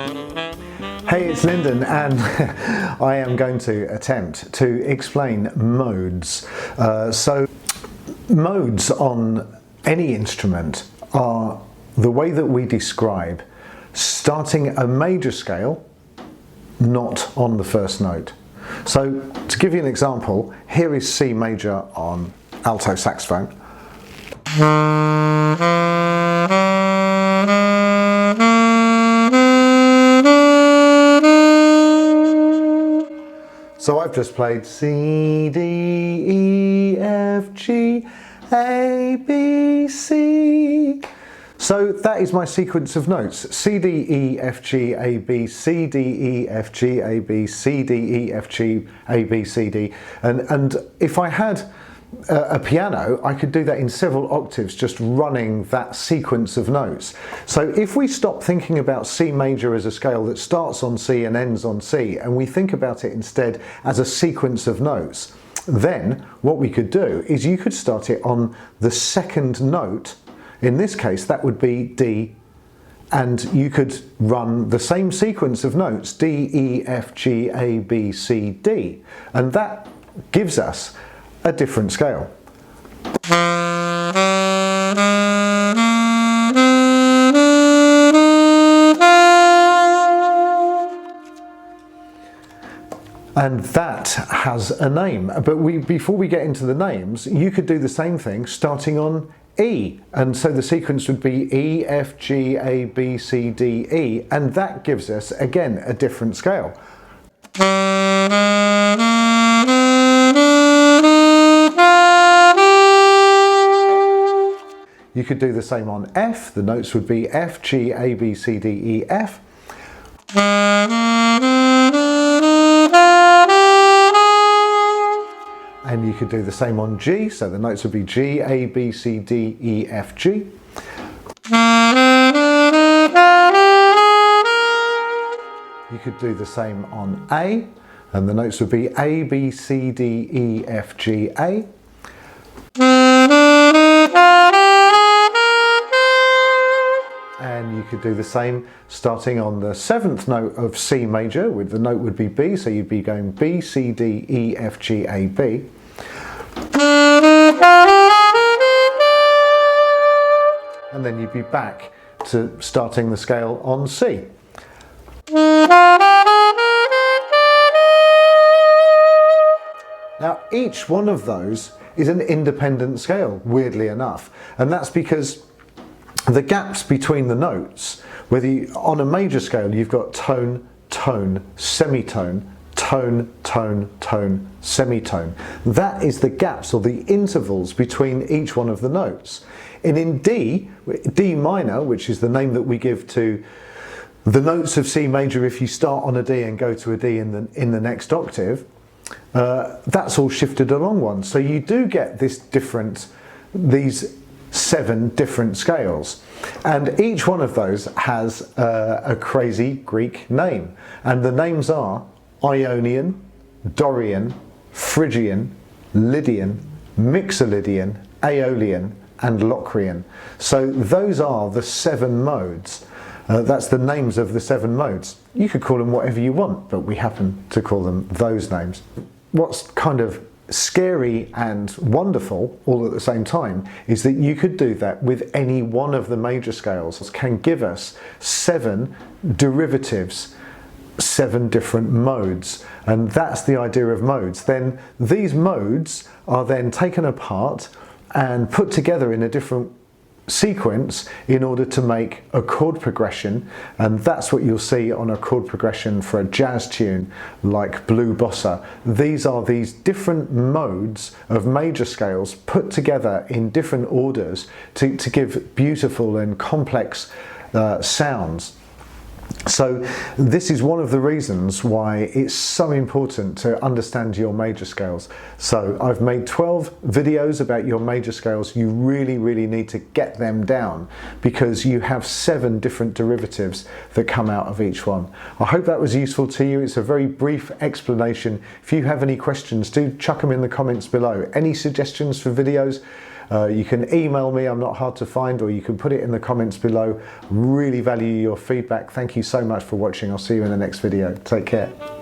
Hey, it's Lyndon, and I am going to attempt to explain modes. So modes on any instrument are the way that we describe starting a major scale not on the first note. So to give you an example, here is C major on alto saxophone. So I've just played C, D, E, F, G, A, B, C. So that is my sequence of notes. C, D, E, F, G, A, B, C, D, E, F, G, A, B, C, D, E, F, G, A, B, C, D. And if I had a piano, I could do that in several octaves, just running that sequence of notes. So if we stop thinking about C major as a scale that starts on C and ends on C, and we think about it instead as a sequence of notes, then what we could do is you could start it on the second note. In this case, that would be D, and you could run the same sequence of notes, D, E, F, G, A, B, C, D, and that gives us a different scale. And that has a name, but before we get into the names, you could do the same thing starting on E, and so the sequence would be E, F, G, A, B, C, D, E, and that gives us again a different scale. You could do the same on F. The notes would be F, G, A, B, C, D, E, F. And you could do the same on G. So the notes would be G, A, B, C, D, E, F, G. You could do the same on A. And the notes would be A, B, C, D, E, F, G, A. And you could do the same starting on the seventh note of C major, with the note would be B, so you'd be going B, C, D, E, F, G, A, B. And then you'd be back to starting the scale on C. Now each one of those is an independent scale, weirdly enough, and that's because the gaps between the notes, whether on a major scale you've got tone, tone, semitone, tone, tone, tone, semitone. That is the gaps or the intervals between each one of the notes. And in D minor, which is the name that we give to the notes of C major if you start on a D and go to a D in the next octave, that's all shifted along one. So you do get these 7 different scales, and each one of those has a crazy Greek name, and the names are Ionian, Dorian, Phrygian, Lydian, Mixolydian, Aeolian and Locrian. So those are the 7 modes. That's the names of the 7 modes. You could call them whatever you want, but we happen to call them those names. What's kind of scary and wonderful all at the same time is that you could do that with any one of the major scales. It can give us 7 derivatives, 7 different modes, and that's the idea of modes. Then these modes are then taken apart and put together in a different sequence in order to make a chord progression, and that's what you'll see on a chord progression for a jazz tune like Blue Bossa. These are these different modes of major scales put together in different orders to give beautiful and complex sounds. So this is one of the reasons why it's so important to understand your major scales. So I've made 12 videos about your major scales. You really need to get them down because you have 7 different derivatives that come out of each one. I hope that was useful to you. It's a very brief explanation. If you have any questions, do chuck them in the comments below. Any suggestions for videos? You can email me, I'm not hard to find, or you can put it in the comments below. Really value your feedback. Thank you so much for watching. I'll see you in the next video. Take care.